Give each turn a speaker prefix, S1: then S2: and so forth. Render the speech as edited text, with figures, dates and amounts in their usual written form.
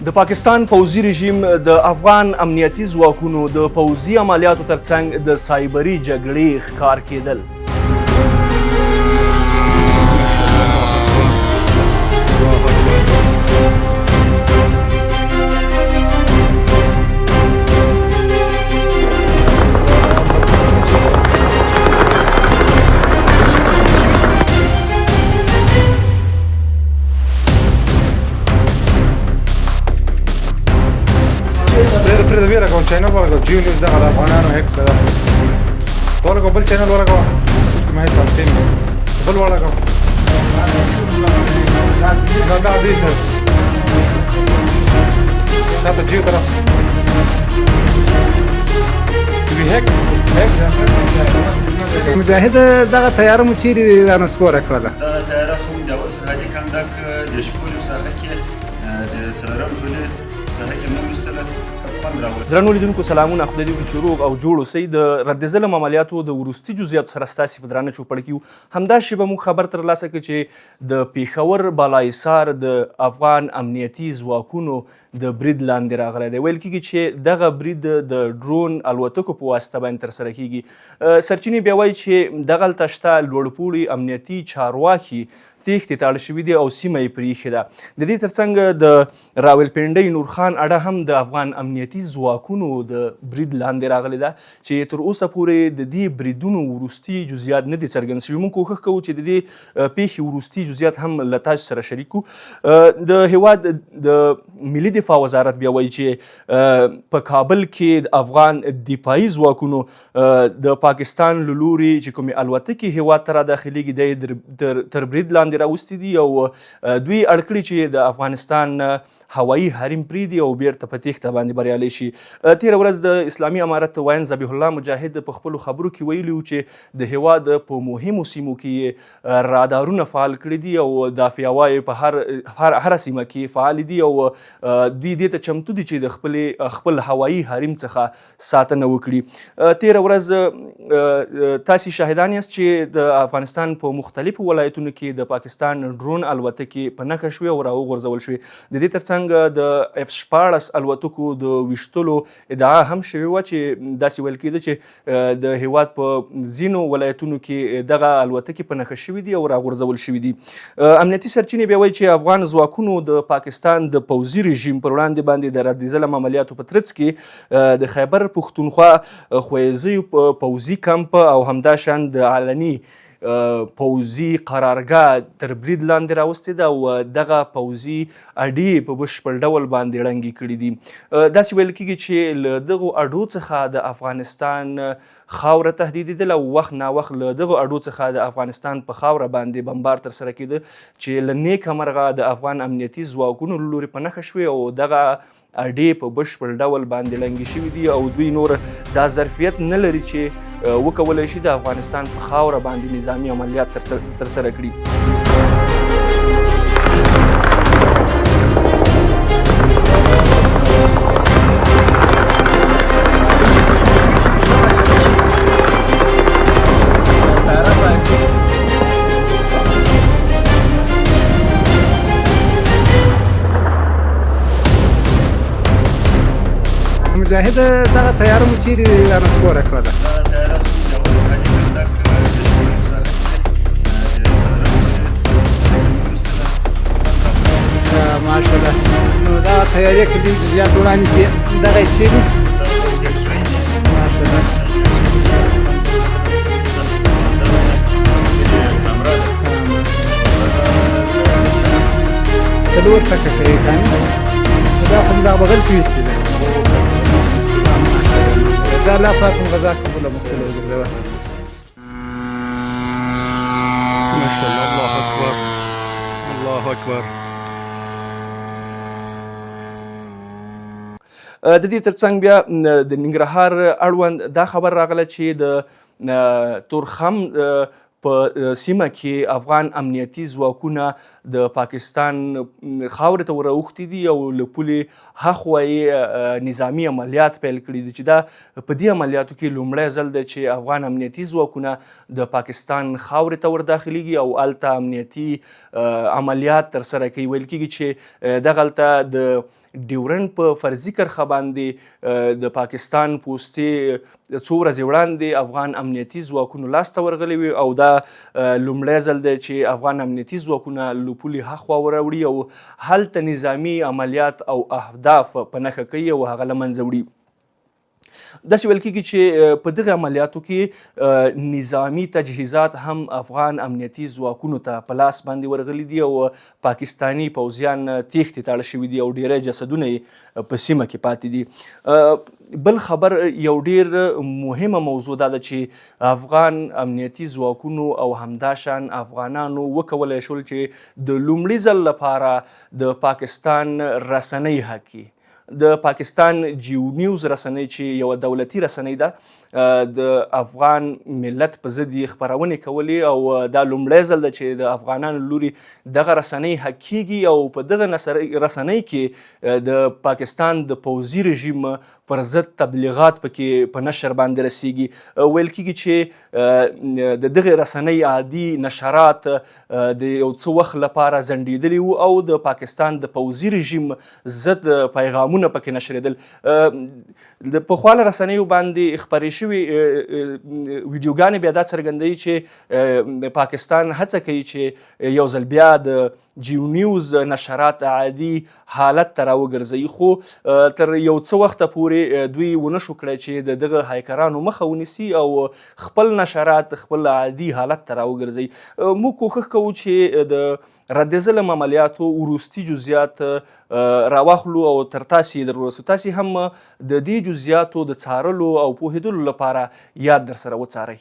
S1: د پاکستان پوځي رژیم د افغان امنیتي ځواکونو د پوځي عملیاتو ترڅنګ د سایبري جګړې ښکار کېدل.
S2: پرې کوم چینل ورکړه جیو نیوز دغه د افغانانو هیک کړه ورکړه بل چینل ورکړه مې سمتین بل ورکړه دا دې سر شاته جیو طرف هیک
S3: مجاهد دغه تیاره مو چیرې رانسکوره کړله؟
S4: دغه تیاره خو د اوس هادي کنډک د شپولو ساحه کې د څلورم ټولې ساحه کې مو ویستله.
S1: درنو لیدونکو سلامونه، خدای دې وکړي چې روغ او جوړ اوسئ. د رد ظلم عملیاتو د وروستي جزئیاتو سره ستاسې په درانه چوپړ کې یو. همدا شیبه موږ خبر ترلاسه کړ چې د پېښور بالاحصار د افغان امنیتي ځواکونو د برید لاندې راغلی دی. ویل کېږي چې دغه برید د ډرون الوتکو په واسطه باندې ترسره کېږي. سرچینې بیا وایي چې دغلته شته لوړپوړي امنیتي چارواکي تیښتې تاړه شوي دي او سیمه یې پرېښې ده. د دې ترڅنګ د راولپنډۍ نورخان اډه هم د افغان امنیتي ځواکونو د برید لاندې راغلې ده چې تر اوسه پورې د دې بریدونو وروستي جزئیات نه دي څرګند شوي. موږ کوښښ کوو چې د دې پیښې وروستي جزئیات هم له تاسو سره شریک کړو. د هیواد د ملي دفاع وزارت بیا وایي چې په کابل کې د افغان دفاعي ځواکونو د پاکستان له لوري چې کومې الوتکې هیواد ته راداخلیږي دی تر برید لاندې راوستي دي او دوی اړ کړي چې د افغانستان هوایي حریم پرېږدي او بیرته په تېښته باندې بریالی شي. تېره ورځ د اسلامي امارت وایند ذبیح الله مجاهد په خپلو خبرو کې ویلي وو چې د هیواد په مهمو سیمو کې رادارونه فعال کړي دي او دافع وایي په هره سیمه کې فعال دي او دوی دې ته چمتو دي چې د خپل هوایي حریم څخه ساتنه وکړي. تېره ورځ تاسې شاهدان یاست چې د افغانستان په مختلفو ولایتونو کې د پاکستان ډرون الوتکې په نښه شوې او راوغورځول شوې. د دې ترڅنګ د F-14 الوتکو د ویشتلو ادعا هم شوې وه چې داسې ویل کېده چې د هیواد په ځینو ولایتونو کې دغه الوتکې په نښه شوي دي او راغورځول شوي دي. امنیتي سرچینې بیا وایي چې افغان ځواکونو د پاکستان د پوځي رژیم پر وړاندې باندې د رد ظلم عملیاتو په ترڅ کې د خیبر پښتونخوا خویزیو په پوځي کمپ او همداشان د علني پوځي قرارګاه تر برید لاندې راوستې ده او دغه پوځي اډې په بشپړ ډول باندې ړنګې کړي دي. داسې ویل کېږي چې له دغو اډو څخه د افغانستان خاوره تهدیدېدله او وخت ناوخت له دغو اډو څخه د افغانستان په خاوره باندې بمبار ترسره کېده چې له نیکه مرغه د افغان امنیتي ځواکونو له لورې په نښه شوې او دغه اډې په بشپړ ډول باندې ړنګې شوي دي او دوی نور دا ظرفیت نه لري چې وکولی شي د افغانستان په خاوره باندې نظامي عملیات ترسره کړي.
S3: مجاهد دغه تیاره مو چیرې رانسکوره کړله؟
S4: دغه تیاره خو د اوس هادي کنډک د شپولو ساحه کې د څلورم ټولې
S3: ماشاءالله. نو دغه تیارې کې ډېر جزئیات وړاندې چې دغه یې څه دي؟ ماشاءالله. څلور ټکه کوي کنه؟ دا خو دا بغل کې ویستې دی. دا لا فاتم غذا قبول مختلف وګرځوه.
S1: ماشاءالله. الله اکبر الله اکبر. د دې ترڅنګ بیا د ننګرهار اړوند دا خبر راغله چې د تورخم په سیمه کې افغان امنیتي ځواکونه د پاکستان خاورې ته وراوښتي دي او له پولې هاخوا یې نظامي عملیات پیل کړي دي چې دا په دې عملیاتو کې لومړی ځل دی چې افغان امنیتي ځواکونه د پاکستان خاورې ته ورداخلیږي او هلته امنیتي عملیات ترسره کوي. ویل کېږي چې دغلته د ډیورنډ په فرضي کرښه باندې د پاکستان پوستې څو ورځې وړاندې افغان امنیتي ځواکونو لاسته ورغلي وي او دا لومړی ځل دی چې افغان امنیتي ځواکونه له پولې هاخوا وروړي او هلته نظامي عملیات او اهداف په نښه کوي او هغه له منځه وړي. داسې ویل کېږي چې په دغه عملیاتو کې نظامي تجهیزات هم افغان امنیتي ځواکونو ته په لاس باندې ورغلي دي او پاکستاني پوځیان تیښتې ته اړ شوي دي او ډیری جسدونه یې په سیمه کې پاتې دي. بل خبر یو ډیر مهمه موضوع دا ده چې افغان امنیتي ځواکونو او همداشان افغانانو وکولی شول چې د لومړي ځل لپاره د پاکستان رسنۍ حقي د پاکستان جیو نیوز رسنۍ چې یوه دولتي رسنۍ ده د افغان ملت په ضد یې خپرونې کولې او دا لومړی ځل ده چې د افغانانو لوري دغه رسنۍ حق کیږي او په دغه رسنۍ کې د پاکستان د پوځي رژیم پر ضد تبلیغات پکې په نشر باندې رسیږي. ویل کېږي چې د دغه رسنۍ عادي نشرات د یو څه وخت لپاره ځنډېدلي وو او د پاکستان د پوځي رژیم ضد پیغامونه پکې نشرېدل. د پخواله رسنیو باندې خپرې شوي ویډیوګانې بیا دا څرګندوي چې پاکستان هڅه کوي چې یو ځل بیا د جیو نیوز نشرات عادي حالت ته راوګرځوي خو تر یو څه وخته پورې دوی ونه شو کړی چې د دغه هایکرانو مخه ونیسي او خپل نشرات خپل عادي حالت ته راوګرځوي. موږ کوښښ کوو چې د رد ظلم عملیاتو وروستي جزئیات راواخلو او تر تاسې در ورسو. تاسې هم د دې جزئیاتو د څارلو او پوهېدلو لپاره یاد در سره وڅارئ.